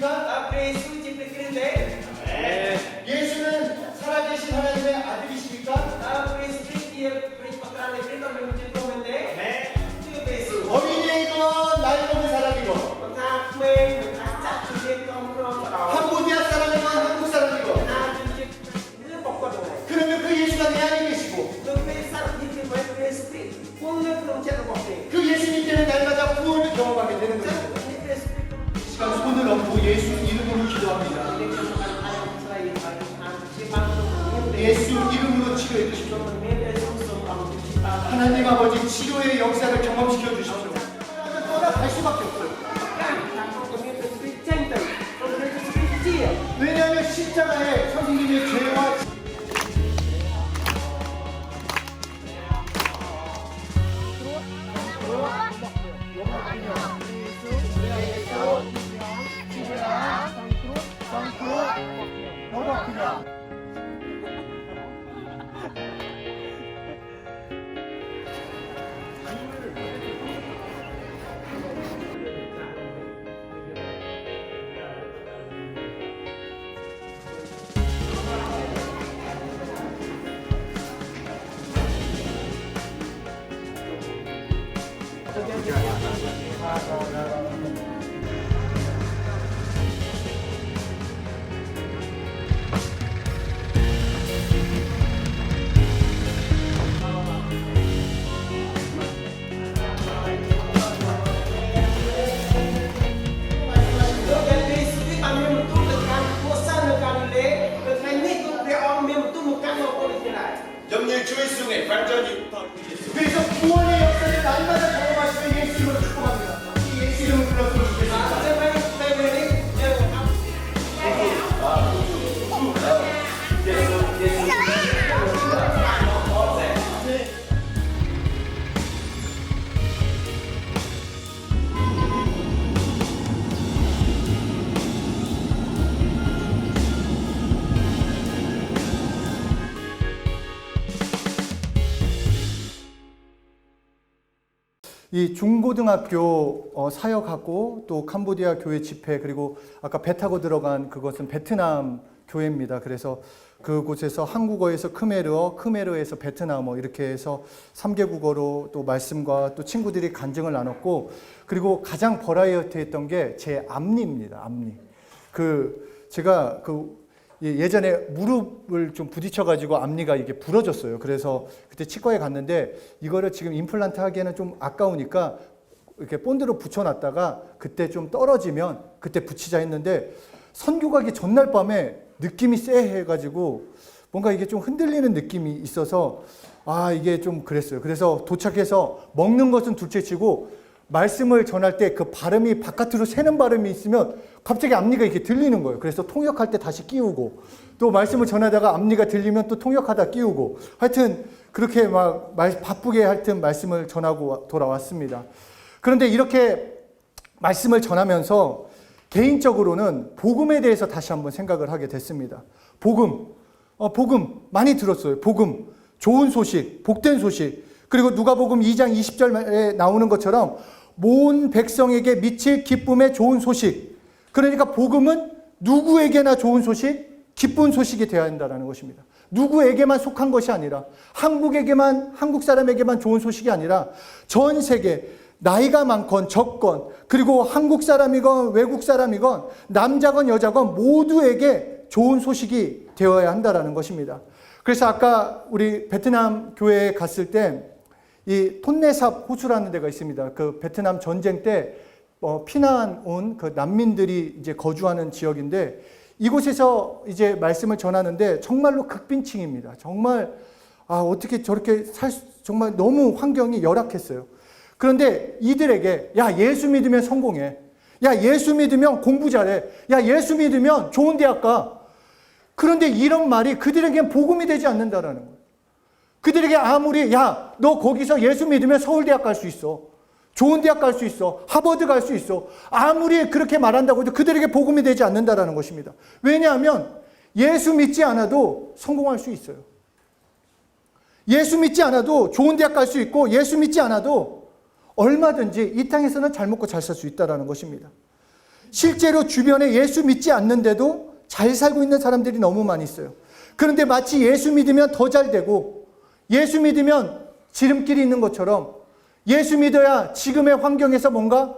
예수입니까? Apa Yesus diperkirakan? 예수는 살아계신 하나님의 아들이십니까? Apa Yesus dia perintah memang mencintai Itu Yesus. 어린이이건 나이 먹은 사람이건 Mengapa mengacak dia kaum 캄보디아 사람이건 한국 사람이건 Ini pokok dong. 그러면 그 예수가 내 안에 계시고 Lebih saat ini baik Yesus boleh beruncap pokok. 그 예수님 때문에 날마다 구원을 경험하게 되는 것입니다. 이 시간 손을 얹고 예수 이름으로 기도합니다. 예수 이름으로 치료해 주십시오. 하나님 아버지 치료의 역사를 경험시켜 주십시오. 떠나갈 수밖에 없어요. 왜냐하면 십자가에 선생님의 죄와 Giống như Chúa Giêsu ngày phán cho những con của Giêsu. 그래서 구원의 역사를 날마다 경험하시는 예수 이름으로 축복합니다. 이 예수 이름을 불렀으면 좋겠습니다. 이 중고등학교 사역하고 또 캄보디아 교회 집회 그리고 아까 배 타고 들어간 그것은 베트남 교회입니다. 그래서 그곳에서 한국어에서 크메르어, 크메르어에서 베트남어 이렇게 해서 3개국어로 또 말씀과 또 친구들이 간증을 나눴고 그리고 가장 버라이어티했던 게 제 앞니입니다. 앞니. 제가 예전에 무릎을 좀 부딪혀가지고 앞니가 이게 부러졌어요. 그래서 그때 치과에 갔는데 이거를 지금 임플란트 하기에는 좀 아까우니까 이렇게 본드로 붙여놨다가 그때 좀 떨어지면 그때 붙이자 했는데 선교 가기 전날 밤에 느낌이 쎄해가지고 뭔가 이게 좀 흔들리는 느낌이 있어서 이게 좀 그랬어요. 그래서 도착해서 먹는 것은 둘째치고 말씀을 전할 때 그 발음이 바깥으로 새는 발음이 있으면 갑자기 앞니가 이렇게 들리는 거예요. 그래서 통역할 때 다시 끼우고 또 말씀을 전하다가 앞니가 들리면 또 통역하다 끼우고 하여튼 그렇게 막 바쁘게 하여튼 말씀을 전하고 돌아왔습니다. 그런데 이렇게 말씀을 전하면서 개인적으로는 복음에 대해서 다시 한번 생각을 하게 됐습니다. 복음 많이 들었어요. 복음, 좋은 소식, 복된 소식. 그리고 누가복음 2장 20절에 나오는 것처럼 모든 백성에게 미칠 기쁨의 좋은 소식. 그러니까 복음은 누구에게나 좋은 소식, 기쁜 소식이 되어야 한다는 것입니다. 누구에게만 속한 것이 아니라 한국 사람에게만 좋은 소식이 아니라 전 세계 나이가 많건 적건 그리고 한국 사람이건 외국 사람이건 남자건 여자건 모두에게 좋은 소식이 되어야 한다는 것입니다. 그래서 아까 우리 베트남 교회에 갔을 때 이 톤네삽 호수라는 데가 있습니다. 그 베트남 전쟁 때 피난 온 그 난민들이 이제 거주하는 지역인데 이곳에서 이제 말씀을 전하는데 정말로 극빈층입니다. 정말 어떻게 저렇게 정말 너무 환경이 열악했어요. 그런데 이들에게 야 예수 믿으면 성공해. 야 예수 믿으면 공부 잘해. 야 예수 믿으면 좋은 대학 가. 그런데 이런 말이 그들에겐 복음이 되지 않는다라는 거예요. 그들에게 아무리 야 너 거기서 예수 믿으면 서울대학 갈 수 있어. 좋은 대학 갈 수 있어. 하버드 갈 수 있어. 아무리 그렇게 말한다고 해도 그들에게 복음이 되지 않는다라는 것입니다. 왜냐하면 예수 믿지 않아도 성공할 수 있어요. 예수 믿지 않아도 좋은 대학 갈 수 있고 예수 믿지 않아도 얼마든지 이 땅에서는 잘 먹고 잘 살 수 있다는 것입니다. 실제로 주변에 예수 믿지 않는데도 잘 살고 있는 사람들이 너무 많이 있어요. 그런데 마치 예수 믿으면 더 잘 되고, 예수 믿으면 지름길이 있는 것처럼, 예수 믿어야 지금의 환경에서 뭔가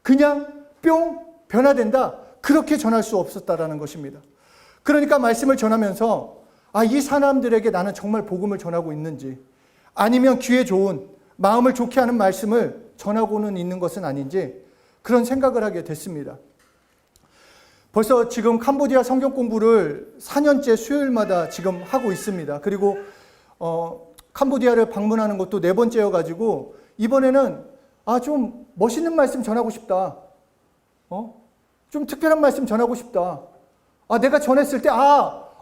그냥 뿅 변화된다, 그렇게 전할 수 없었다라는 것입니다. 그러니까 말씀을 전하면서 이 사람들에게 나는 정말 복음을 전하고 있는지, 아니면 귀에 좋은, 마음을 좋게 하는 말씀을 전하고는 있는 것은 아닌지 그런 생각을 하게 됐습니다. 벌써 지금 캄보디아 성경 공부를 4년째 수요일마다 지금 하고 있습니다. 그리고 캄보디아를 방문하는 것도 4번째여가지고 이번에는 좀 멋있는 말씀 전하고 싶다. 좀 특별한 말씀 전하고 싶다. 내가 전했을 때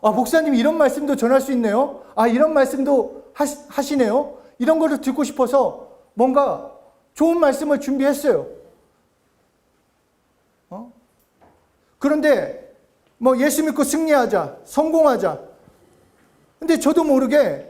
목사님 이런 말씀도 전할 수 있네요. 이런 말씀도 하시네요. 이런 거를 듣고 싶어서 뭔가 좋은 말씀을 준비했어요. 그런데 예수 믿고 승리하자, 성공하자. 근데 저도 모르게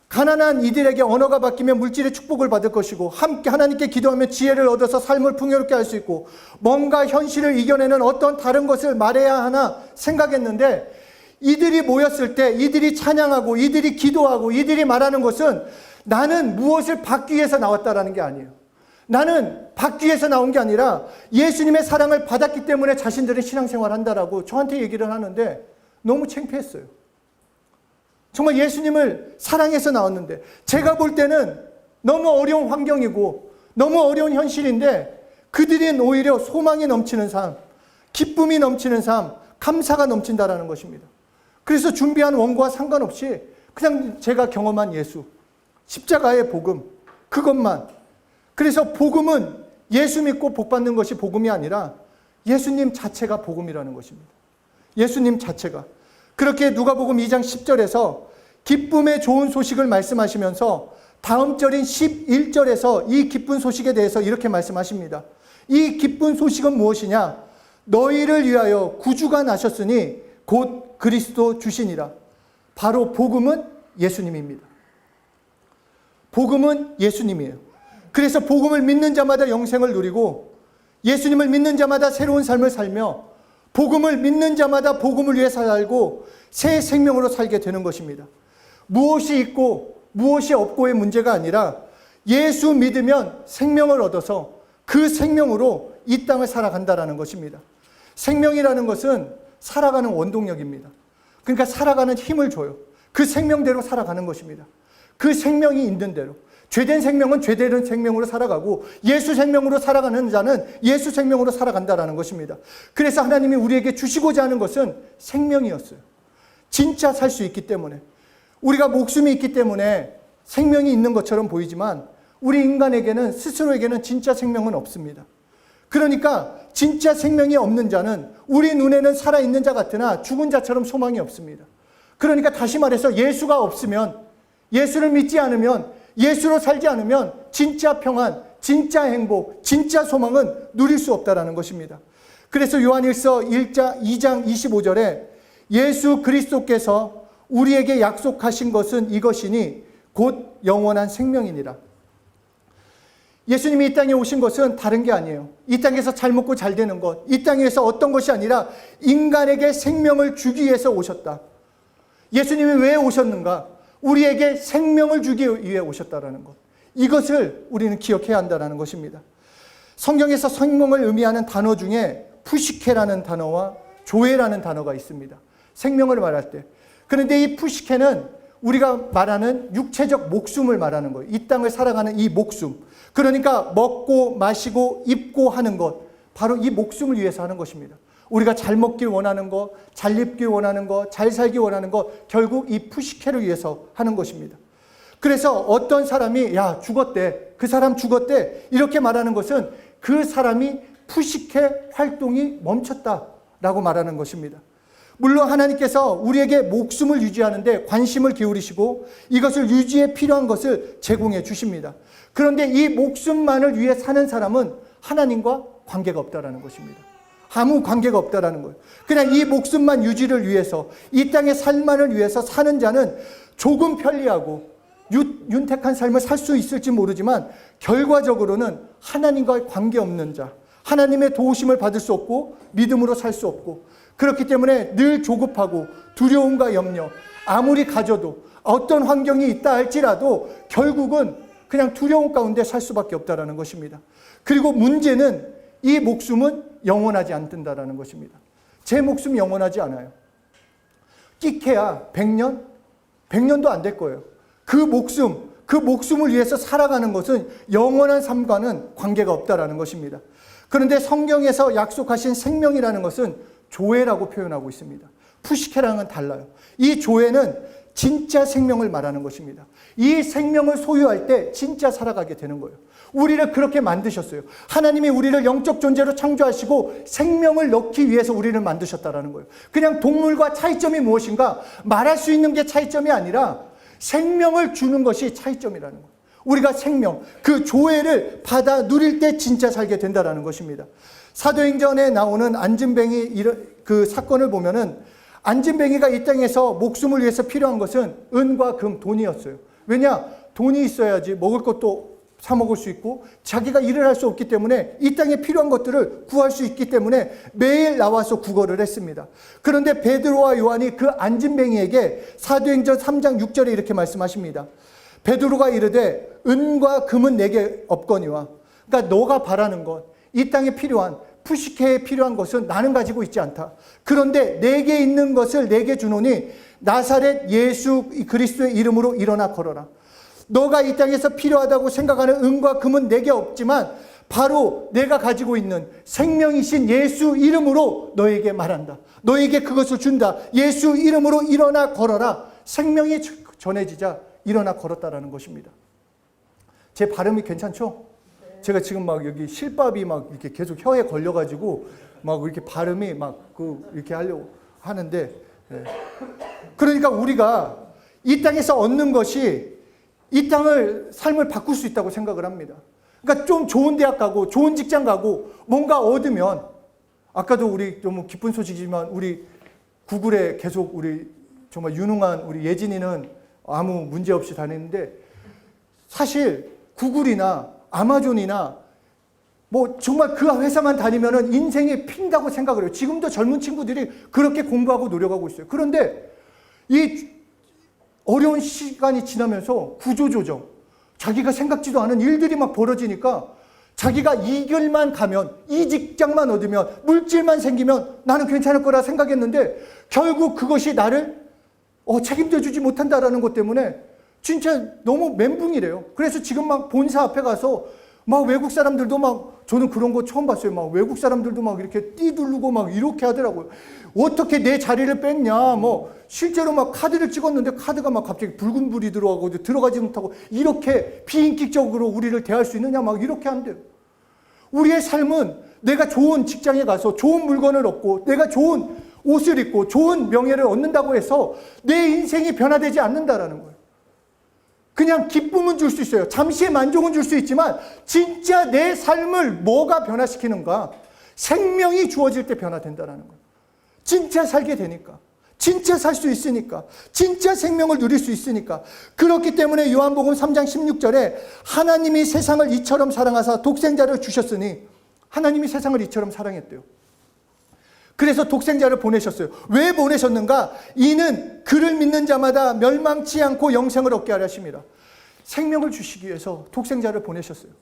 가난한 이들에게 언어가 바뀌면 물질의 축복을 받을 것이고, 함께 하나님께 기도하면 지혜를 얻어서 삶을 풍요롭게 할 수 있고, 뭔가 현실을 이겨내는 어떤 다른 것을 말해야 하나 생각했는데, 이들이 모였을 때 이들이 찬양하고 이들이 기도하고 이들이 말하는 것은 나는 무엇을 받기 위해서 나왔다라는 게 아니에요. 나는 받기 위해서 나온 게 아니라 예수님의 사랑을 받았기 때문에 자신들은 신앙생활을 한다라고 저한테 얘기를 하는데 너무 창피했어요. 정말 예수님을 사랑해서 나왔는데, 제가 볼 때는 너무 어려운 환경이고 너무 어려운 현실인데 그들은 오히려 소망이 넘치는 삶, 기쁨이 넘치는 삶, 감사가 넘친다라는 것입니다. 그래서 준비한 원고와 상관없이 그냥 제가 경험한 예수, 십자가의 복음, 그것만. 그래서 복음은 예수 믿고 복 받는 것이 복음이 아니라 예수님 자체가 복음이라는 것입니다. 예수님 자체가. 그렇게 누가복음 2장 10절에서 기쁨의 좋은 소식을 말씀하시면서 다음 절인 11절에서 이 기쁜 소식에 대해서 이렇게 말씀하십니다. 이 기쁜 소식은 무엇이냐? 너희를 위하여 구주가 나셨으니 곧 그리스도 주시니라. 바로 복음은 예수님입니다. 복음은 예수님이에요. 그래서 복음을 믿는 자마다 영생을 누리고, 예수님을 믿는 자마다 새로운 삶을 살며, 복음을 믿는 자마다 복음을 위해 살고 새 생명으로 살게 되는 것입니다. 무엇이 있고 무엇이 없고의 문제가 아니라 예수 믿으면 생명을 얻어서 그 생명으로 이 땅을 살아간다라는 것입니다. 생명이라는 것은 살아가는 원동력입니다. 그러니까 살아가는 힘을 줘요. 그 생명대로 살아가는 것입니다. 그 생명이 있는 대로. 죄된 생명은 죄된 생명으로 살아가고 예수 생명으로 살아가는 자는 예수 생명으로 살아간다라는 것입니다. 그래서 하나님이 우리에게 주시고자 하는 것은 생명이었어요. 진짜 살 수 있기 때문에. 우리가 목숨이 있기 때문에 생명이 있는 것처럼 보이지만 우리 인간에게는, 스스로에게는 진짜 생명은 없습니다. 그러니까 진짜 생명이 없는 자는 우리 눈에는 살아있는 자 같으나 죽은 자처럼 소망이 없습니다. 그러니까 다시 말해서 예수가 없으면, 예수를 믿지 않으면, 예수로 살지 않으면 진짜 평안, 진짜 행복, 진짜 소망은 누릴 수 없다라는 것입니다. 그래서 요한일서 2장 25절에 예수 그리스도께서 우리에게 약속하신 것은 이것이니 곧 영원한 생명이니라. 예수님이 이 땅에 오신 것은 다른 게 아니에요. 이 땅에서 잘 먹고 잘 되는 것, 이 땅에서 어떤 것이 아니라 인간에게 생명을 주기 위해서 오셨다. 예수님이 왜 오셨는가? 우리에게 생명을 주기 위해 오셨다라는 것. 이것을 우리는 기억해야 한다는 것입니다. 성경에서 생명을 의미하는 단어 중에 푸시케라는 단어와 조에라는 단어가 있습니다. 생명을 말할 때. 그런데 이 푸시케는 우리가 말하는 육체적 목숨을 말하는 거예요. 이 땅을 살아가는 이 목숨. 그러니까 먹고 마시고 입고 하는 것. 바로 이 목숨을 위해서 하는 것입니다. 우리가 잘 먹길 원하는 것, 잘 입길 원하는 것, 잘 살기 원하는 것, 결국 이 푸시케를 위해서 하는 것입니다. 그래서 어떤 사람이 죽었대, 그 사람 죽었대, 이렇게 말하는 것은 그 사람이 푸시케 활동이 멈췄다라고 말하는 것입니다. 물론 하나님께서 우리에게 목숨을 유지하는데 관심을 기울이시고 이것을 유지에 필요한 것을 제공해 주십니다. 그런데 이 목숨만을 위해 사는 사람은 하나님과 관계가 없다라는 것입니다. 아무 관계가 없다라는 거예요. 그냥 이 목숨만 유지를 위해서, 이 땅의 삶만을 위해서 사는 자는 조금 편리하고 윤택한 삶을 살 수 있을지 모르지만 결과적으로는 하나님과의 관계 없는 자, 하나님의 도우심을 받을 수 없고 믿음으로 살 수 없고, 그렇기 때문에 늘 조급하고 두려움과 염려, 아무리 가져도 어떤 환경이 있다 할지라도 결국은 그냥 두려움 가운데 살 수밖에 없다라는 것입니다. 그리고 문제는 이 목숨은 영원하지 않는다라는 것입니다. 제 목숨이 영원하지 않아요. 끼케야 100년? 100년도 안 될 거예요. 그 목숨을 위해서 살아가는 것은 영원한 삶과는 관계가 없다라는 것입니다. 그런데 성경에서 약속하신 생명이라는 것은 조회라고 표현하고 있습니다. 푸시케랑은 달라요. 이 조회는 진짜 생명을 말하는 것입니다. 이 생명을 소유할 때 진짜 살아가게 되는 거예요. 우리를 그렇게 만드셨어요. 하나님이 우리를 영적 존재로 창조하시고 생명을 넣기 위해서 우리를 만드셨다라는 거예요. 그냥 동물과 차이점이 무엇인가 말할 수 있는 게 차이점이 아니라 생명을 주는 것이 차이점이라는 거예요. 우리가 생명, 그 조회를 받아 누릴 때 진짜 살게 된다라는 것입니다. 사도행전에 나오는 안진뱅이 그 사건을 보면은 안진뱅이가 이 땅에서 목숨을 위해서 필요한 것은 은과 금, 돈이었어요. 왜냐? 돈이 있어야지 먹을 것도 사 먹을 수 있고 자기가 일을 할 수 없기 때문에 이 땅에 필요한 것들을 구할 수 있기 때문에 매일 나와서 구걸을 했습니다. 그런데 베드로와 요한이 그 안진뱅이에게 사도행전 3장 6절에 이렇게 말씀하십니다. 베드로가 이르되 은과 금은 내게 없거니와, 그러니까 너가 바라는 것, 이 땅에 필요한 푸시케에 필요한 것은 나는 가지고 있지 않다. 그런데 내게 있는 것을 내게 주노니 나사렛 예수 그리스도의 이름으로 일어나 걸어라. 너가 이 땅에서 필요하다고 생각하는 은과 금은 내게 없지만 바로 내가 가지고 있는 생명이신 예수 이름으로 너에게 말한다. 너에게 그것을 준다. 예수 이름으로 일어나 걸어라. 생명이 전해지자 일어나 걸었다라는 것입니다. 제 발음이 괜찮죠? 제가 지금 막 여기 실밥이 막 이렇게 계속 혀에 걸려가지고 막 이렇게 발음이 막 이렇게 하려고 하는데, 그러니까 우리가 이 땅에서 얻는 것이 이 삶을 바꿀 수 있다고 생각을 합니다. 그러니까 좀 좋은 대학 가고 좋은 직장 가고 뭔가 얻으면, 아까도 우리 너무 기쁜 소식이지만 우리 구글에 계속 우리 정말 유능한 우리 예진이는 아무 문제 없이 다니는데, 사실 구글이나 아마존이나 뭐 정말 그 회사만 다니면은 인생이 핀다고 생각을 해요. 지금도 젊은 친구들이 그렇게 공부하고 노력하고 있어요. 그런데 이 어려운 시간이 지나면서 구조조정, 자기가 생각지도 않은 일들이 막 벌어지니까 자기가 이 길만 가면, 이 직장만 얻으면, 물질만 생기면 나는 괜찮을 거라 생각했는데 결국 그것이 나를 책임져 주지 못한다라는 것 때문에 진짜 너무 멘붕이래요. 그래서 지금 막 본사 앞에 가서 막 외국 사람들도 막, 저는 그런 거 처음 봤어요. 막 외국 사람들도 막 이렇게 띠 두르고 막 이렇게 하더라고요. 어떻게 내 자리를 뺐냐. 뭐 실제로 막 카드를 찍었는데 카드가 막 갑자기 붉은 불이 들어가고 들어가지 못하고 이렇게 비인격적으로 우리를 대할 수 있느냐. 막 이렇게 한대요. 우리의 삶은 내가 좋은 직장에 가서 좋은 물건을 얻고 내가 좋은 옷을 입고 좋은 명예를 얻는다고 해서 내 인생이 변화되지 않는다라는 거예요. 그냥 기쁨은 줄 수 있어요. 잠시의 만족은 줄 수 있지만 진짜 내 삶을 뭐가 변화시키는가? 생명이 주어질 때 변화된다는 거예요. 진짜 살게 되니까. 진짜 살 수 있으니까. 진짜 생명을 누릴 수 있으니까. 그렇기 때문에 요한복음 3장 16절에 하나님이 세상을 이처럼 사랑하사 독생자를 주셨으니, 하나님이 세상을 이처럼 사랑했대요. 그래서 독생자를 보내셨어요. 왜 보내셨는가? 이는 그를 믿는 자마다 멸망치 않고 영생을 얻게 하려 하심이라. 생명을 주시기 위해서 독생자를 보내셨어요.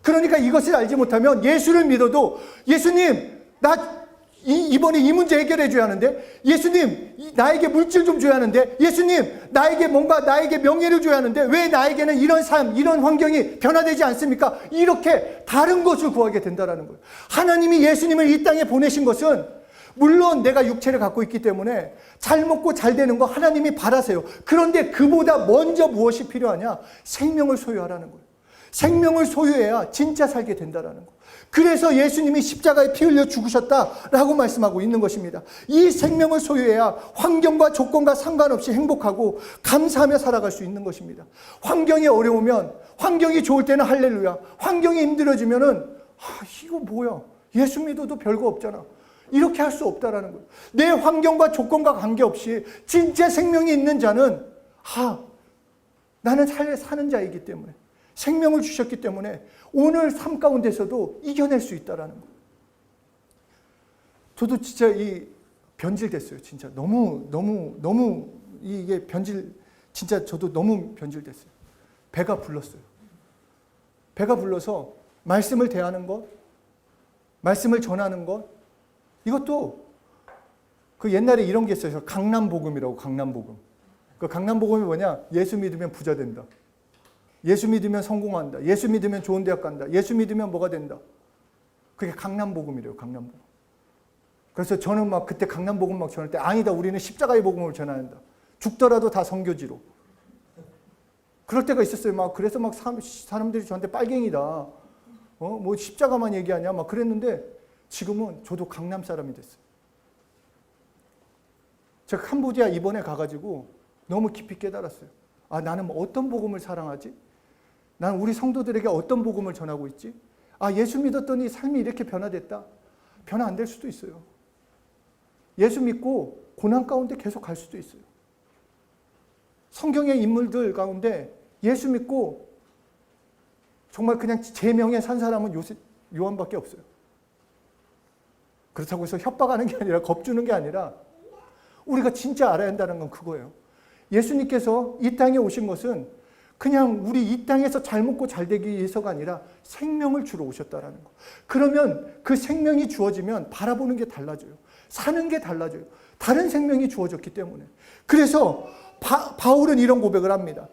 그러니까 이것을 알지 못하면 예수를 믿어도, 예수님 나 이번에 이 문제 해결해 줘야 하는데, 예수님 나에게 물질 좀 줘야 하는데, 예수님 나에게 뭔가 나에게 명예를 줘야 하는데 왜 나에게는 이런 삶, 이런 환경이 변화되지 않습니까? 이렇게 다른 것을 구하게 된다는 거예요. 하나님이 예수님을 이 땅에 보내신 것은 물론 내가 육체를 갖고 있기 때문에 잘 먹고 잘 되는 거 하나님이 바라세요. 그런데 그보다 먼저 무엇이 필요하냐? 생명을 소유하라는 거예요. 생명을 소유해야 진짜 살게 된다는 거예요. 그래서 예수님이 십자가에 피 흘려 죽으셨다라고 말씀하고 있는 것입니다. 이 생명을 소유해야 환경과 조건과 상관없이 행복하고 감사하며 살아갈 수 있는 것입니다. 환경이 어려우면, 환경이 좋을 때는 할렐루야, 환경이 힘들어지면은 이거 뭐야, 예수 믿어도 별거 없잖아, 이렇게 할 수 없다라는 거예요. 내 환경과 조건과 관계없이 진짜 생명이 있는 자는 나는 사는 자이기 때문에, 생명을 주셨기 때문에 오늘 삶 가운데서도 이겨낼 수 있다라는 거예요. 저도 진짜 변질됐어요. 진짜 너무 이게 진짜 저도 너무 변질됐어요. 배가 불렀어요. 배가 불러서 말씀을 대하는 것, 말씀을 전하는 것, 이것도 그 옛날에 이런 게 있어요. 강남복음이라고, 강남복음. 그 강남복음이 뭐냐? 예수 믿으면 부자 된다. 예수 믿으면 성공한다. 예수 믿으면 좋은 대학 간다. 예수 믿으면 뭐가 된다. 그게 강남복음이래요, 강남복음. 그래서 저는 막 그때 강남복음 막 전할 때, 아니다, 우리는 십자가의 복음을 전한다. 죽더라도 다 선교지로. 그럴 때가 있었어요. 막 그래서 막 사람들이 저한테 빨갱이다. 뭐 십자가만 얘기하냐? 막 그랬는데 지금은 저도 강남 사람이 됐어요. 제가 캄보디아 이번에 가가지고 너무 깊이 깨달았어요. 아, 나는 어떤 복음을 사랑하지? 나는 우리 성도들에게 어떤 복음을 전하고 있지? 아, 예수 믿었더니 삶이 이렇게 변화됐다. 변화 안 될 수도 있어요. 예수 믿고 고난 가운데 계속 갈 수도 있어요. 성경의 인물들 가운데 예수 믿고 정말 그냥 제명에 산 사람은 요한밖에 없어요. 그렇다고 해서 협박하는 게 아니라 겁주는 게 아니라 우리가 진짜 알아야 한다는 건 그거예요. 예수님께서 이 땅에 오신 것은 그냥 우리 이 땅에서 잘 먹고 잘 되기 위해서가 아니라 생명을 주러 오셨다라는 거. 그러면 그 생명이 주어지면 바라보는 게 달라져요. 사는 게 달라져요. 다른 생명이 주어졌기 때문에. 그래서 바울은 이런 고백을 합니다.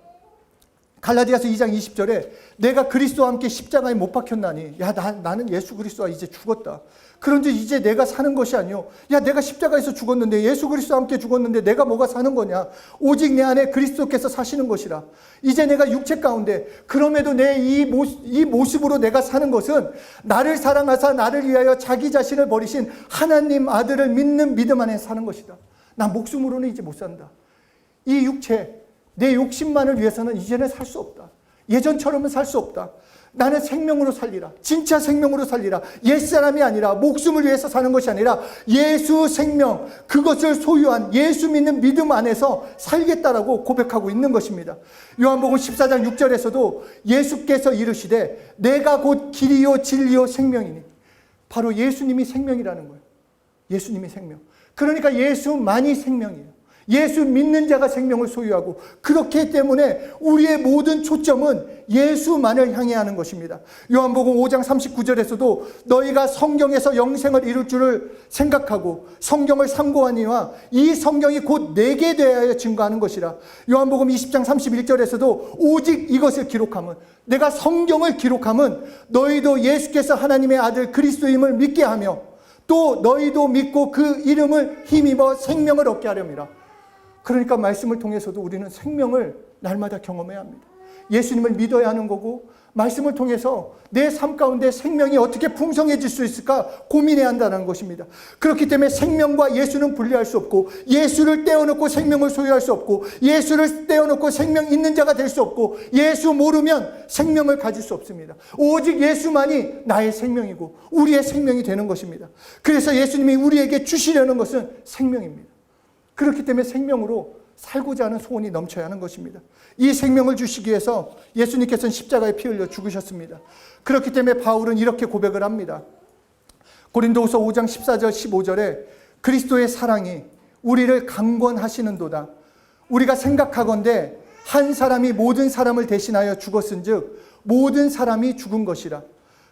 갈라디아서 2장 20절에 내가 그리스도와 함께 십자가에 못 박혔나니 야 나는 예수 그리스도와 이제 죽었다. 그런데 이제 내가 사는 것이 아니요. 야 내가 십자가에서 죽었는데 예수 그리스도와 함께 죽었는데 내가 뭐가 사는 거냐. 오직 내 안에 그리스도께서 사시는 것이라. 이제 내가 육체 가운데 그럼에도 내 이 모습으로 내가 사는 것은 나를 사랑하사 나를 위하여 자기 자신을 버리신 하나님 아들을 믿는 믿음 안에 사는 것이다. 나 목숨으로는 이제 못 산다. 이 육체 내 욕심만을 위해서는 이제는 살 수 없다. 예전처럼은 살 수 없다. 나는 생명으로 살리라. 진짜 생명으로 살리라. 옛사람이 아니라 목숨을 위해서 사는 것이 아니라 예수 생명, 그것을 소유한 예수 믿는 믿음 안에서 살겠다라고 고백하고 있는 것입니다. 요한복음 14장 6절에서도 예수께서 이르시되 내가 곧 길이요 진리요 생명이니, 바로 예수님이 생명이라는 거예요. 예수님이 생명. 그러니까 예수만이 생명이에요. 예수 믿는 자가 생명을 소유하고, 그렇기 때문에 우리의 모든 초점은 예수만을 향해 하는 것입니다. 요한복음 5장 39절에서도 너희가 성경에서 영생을 이룰 줄을 생각하고 성경을 상고하니와 이 성경이 곧 내게 대하여 증거하는 것이라. 요한복음 20장 31절에서도 오직 이것을 기록함은, 내가 성경을 기록함은 너희도 예수께서 하나님의 아들 그리스도임을 믿게 하며 또 너희도 믿고 그 이름을 힘입어 생명을 얻게 하렵니다. 그러니까 말씀을 통해서도 우리는 생명을 날마다 경험해야 합니다. 예수님을 믿어야 하는 거고, 말씀을 통해서 내 삶 가운데 생명이 어떻게 풍성해질 수 있을까 고민해야 한다는 것입니다. 그렇기 때문에 생명과 예수는 분리할 수 없고, 예수를 떼어놓고 생명을 소유할 수 없고, 예수를 떼어놓고 생명 있는 자가 될 수 없고, 예수 모르면 생명을 가질 수 없습니다. 오직 예수만이 나의 생명이고 우리의 생명이 되는 것입니다. 그래서 예수님이 우리에게 주시려는 것은 생명입니다. 그렇기 때문에 생명으로 살고자 하는 소원이 넘쳐야 하는 것입니다. 이 생명을 주시기 위해서 예수님께서는 십자가에 피 흘려 죽으셨습니다. 그렇기 때문에 바울은 이렇게 고백을 합니다. 고린도후서 5장 14절 15절에 그리스도의 사랑이 우리를 강권하시는도다. 우리가 생각하건대 한 사람이 모든 사람을 대신하여 죽었은즉 모든 사람이 죽은 것이라.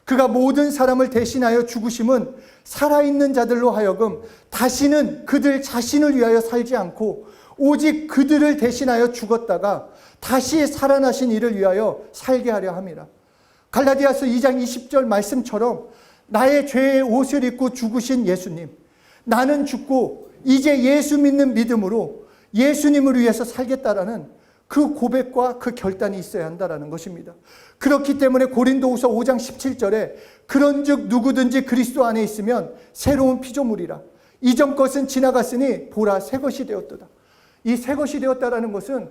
그가 모든 사람을 대신하여 죽으심은 살아있는 자들로 하여금 다시는 그들 자신을 위하여 살지 않고 오직 그들을 대신하여 죽었다가 다시 살아나신 이를 위하여 살게 하려 함이라. 갈라디아서 2장 20절 말씀처럼 나의 죄의 옷을 입고 죽으신 예수님, 나는 죽고 이제 예수 믿는 믿음으로 예수님을 위해서 살겠다라는 그 고백과 그 결단이 있어야 한다는 것입니다. 그렇기 때문에 고린도후서 5장 17절에 그런즉 누구든지 그리스도 안에 있으면 새로운 피조물이라. 이전 것은 지나갔으니 보라 새 것이 되었도다. 이 새 것이 되었다라는 것은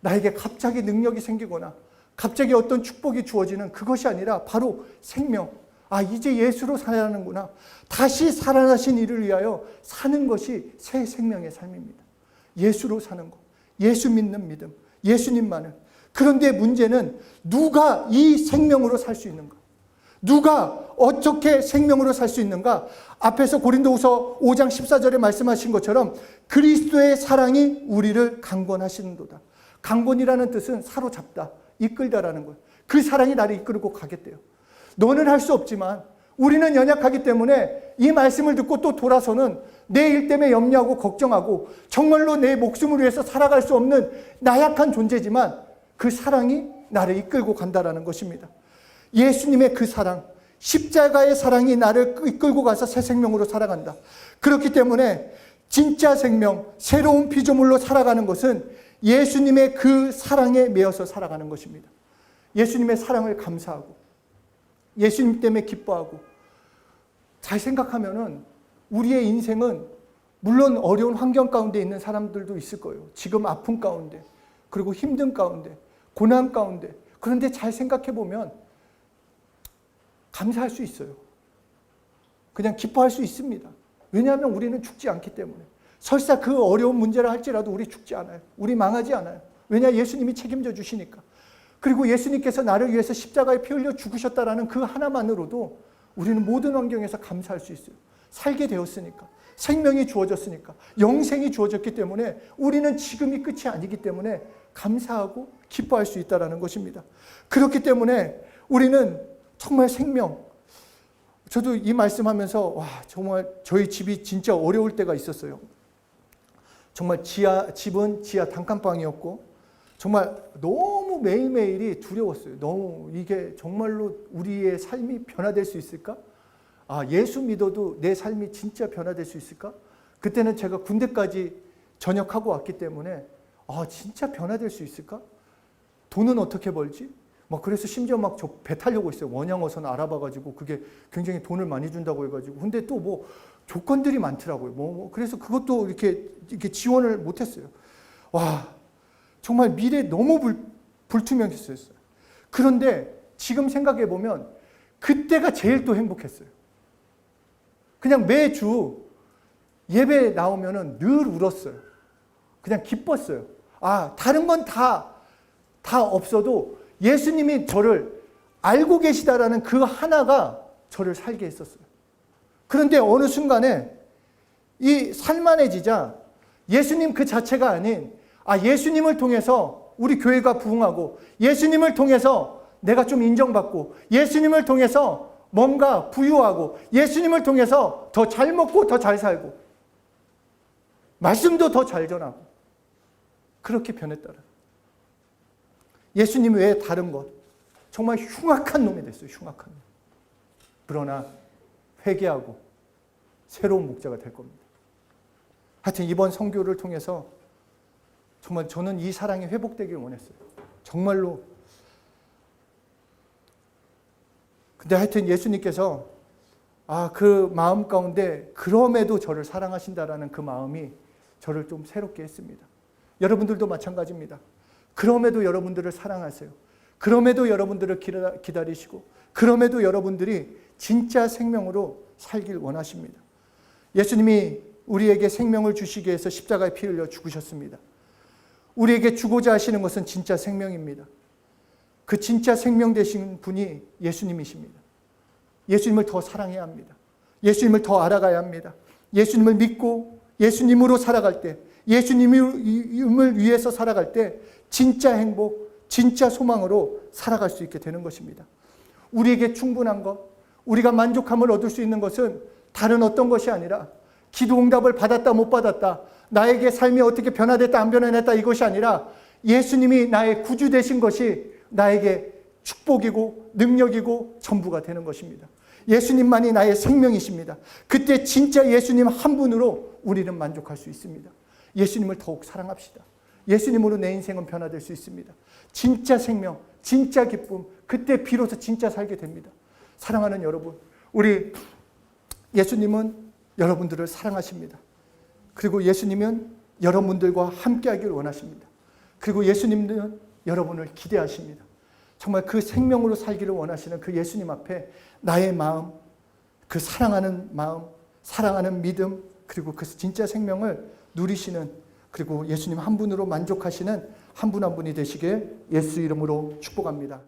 나에게 갑자기 능력이 생기거나 갑자기 어떤 축복이 주어지는 그것이 아니라 바로 생명. 아, 이제 예수로 살아야 하는구나. 다시 살아나신 이를 위하여 사는 것이 새 생명의 삶입니다. 예수로 사는 것, 예수 믿는 믿음, 예수님만을. 그런데 문제는 누가 이 생명으로 살 수 있는가? 누가 어떻게 생명으로 살 수 있는가? 앞에서 고린도후서 5장 14절에 말씀하신 것처럼 그리스도의 사랑이 우리를 강권하시는도다. 강권이라는 뜻은 사로잡다, 이끌다라는 거예요. 그 사랑이 나를 이끌고 가겠대요. 너는 할 수 없지만 우리는 연약하기 때문에 이 말씀을 듣고 또 돌아서는 내 일 때문에 염려하고 걱정하고 정말로 내 목숨을 위해서 살아갈 수 없는 나약한 존재지만 그 사랑이 나를 이끌고 간다라는 것입니다. 예수님의 그 사랑, 십자가의 사랑이 나를 이끌고 가서 새 생명으로 살아간다. 그렇기 때문에 진짜 생명, 새로운 피조물로 살아가는 것은 예수님의 그 사랑에 매여서 살아가는 것입니다. 예수님의 사랑을 감사하고 예수님 때문에 기뻐하고 잘 생각하면은 우리의 인생은 물론 어려운 환경 가운데 있는 사람들도 있을 거예요. 지금 아픔 가운데, 그리고 힘든 가운데, 고난 가운데. 그런데 잘 생각해 보면 감사할 수 있어요. 그냥 기뻐할 수 있습니다. 왜냐하면 우리는 죽지 않기 때문에. 설사 그 어려운 문제라 할지라도 우리 죽지 않아요. 우리 망하지 않아요. 왜냐? 예수님이 책임져 주시니까. 그리고 예수님께서 나를 위해서 십자가에 피 흘려 죽으셨다라는 그 하나만으로도 우리는 모든 환경에서 감사할 수 있어요. 살게 되었으니까. 생명이 주어졌으니까. 영생이 주어졌기 때문에 우리는 지금이 끝이 아니기 때문에 감사하고 기뻐할 수 있다는 것입니다. 그렇기 때문에 우리는 정말 생명, 저도 이 말씀하면서 와, 정말 저희 집이 진짜 어려울 때가 있었어요. 정말 집은 지하 단칸방이었고 정말 너무 매일매일이 두려웠어요. 너무 이게 정말로 우리의 삶이 변화될 수 있을까? 아, 예수 믿어도 내 삶이 진짜 변화될 수 있을까? 그때는 제가 군대까지 전역하고 왔기 때문에 아, 진짜 변화될 수 있을까? 돈은 어떻게 벌지? 막 그래서 심지어 막 저 배 타려고 했어요. 원양어선 알아봐가지고 그게 굉장히 돈을 많이 준다고 해가지고. 근데 또 뭐 조건들이 많더라고요. 그래서 그것도 이렇게 지원을 못했어요. 와, 정말 미래 너무 불투명했어요. 그런데 지금 생각해 보면 그때가 제일 또 행복했어요. 그냥 매주 예배 나오면은 늘 울었어요. 그냥 기뻤어요. 아, 다른 건 다 없어도 예수님이 저를 알고 계시다라는 그 하나가 저를 살게 했었어요. 그런데 어느 순간에 이 살만해지자 예수님 그 자체가 아닌 예수님을 통해서 우리 교회가 부흥하고 예수님을 통해서 내가 좀 인정받고 예수님을 통해서 뭔가 부유하고 예수님을 통해서 더 잘 먹고 더 잘 살고 말씀도 더 잘 전하고 그렇게 변했더라. 예수님 외에 다른 것 정말 흉악한 놈이 됐어요. 흉악한 놈. 그러나 회개하고 새로운 목자가 될 겁니다. 하여튼 이번 선교를 통해서 정말 저는 이 사랑이 회복되길 원했어요. 정말로. 근데 하여튼 예수님께서 그 마음 가운데 그럼에도 저를 사랑하신다라는 그 마음이 저를 좀 새롭게 했습니다. 여러분들도 마찬가지입니다. 그럼에도 여러분들을 사랑하세요. 그럼에도 여러분들을 기다리시고 그럼에도 여러분들이 진짜 생명으로 살길 원하십니다. 예수님이 우리에게 생명을 주시기 위해서 십자가에 피 흘려 죽으셨습니다. 우리에게 주고자 하시는 것은 진짜 생명입니다. 그 진짜 생명 되신 분이 예수님이십니다. 예수님을 더 사랑해야 합니다. 예수님을 더 알아가야 합니다. 예수님을 믿고 예수님으로 살아갈 때, 예수님을 위해서 살아갈 때 진짜 행복, 진짜 소망으로 살아갈 수 있게 되는 것입니다. 우리에게 충분한 것, 우리가 만족함을 얻을 수 있는 것은 다른 어떤 것이 아니라 기도 응답을 받았다 못 받았다, 나에게 삶이 어떻게 변화됐다 안 변화됐다 이것이 아니라 예수님이 나의 구주 되신 것이 나에게 축복이고 능력이고 전부가 되는 것입니다. 예수님만이 나의 생명이십니다. 그때 진짜 예수님 한 분으로 우리는 만족할 수 있습니다. 예수님을 더욱 사랑합시다. 예수님으로 내 인생은 변화될 수 있습니다. 진짜 생명, 진짜 기쁨, 그때 비로소 진짜 살게 됩니다. 사랑하는 여러분, 우리 예수님은 여러분들을 사랑하십니다. 그리고 예수님은 여러분들과 함께하길 원하십니다. 그리고 예수님은 여러분을 기대하십니다. 정말 그 생명으로 살기를 원하시는 그 예수님 앞에 나의 마음, 그 사랑하는 마음, 사랑하는 믿음, 그리고 그 진짜 생명을 누리시는, 그리고 예수님 한 분으로 만족하시는 한 분 한 분이 되시길 예수 이름으로 축복합니다.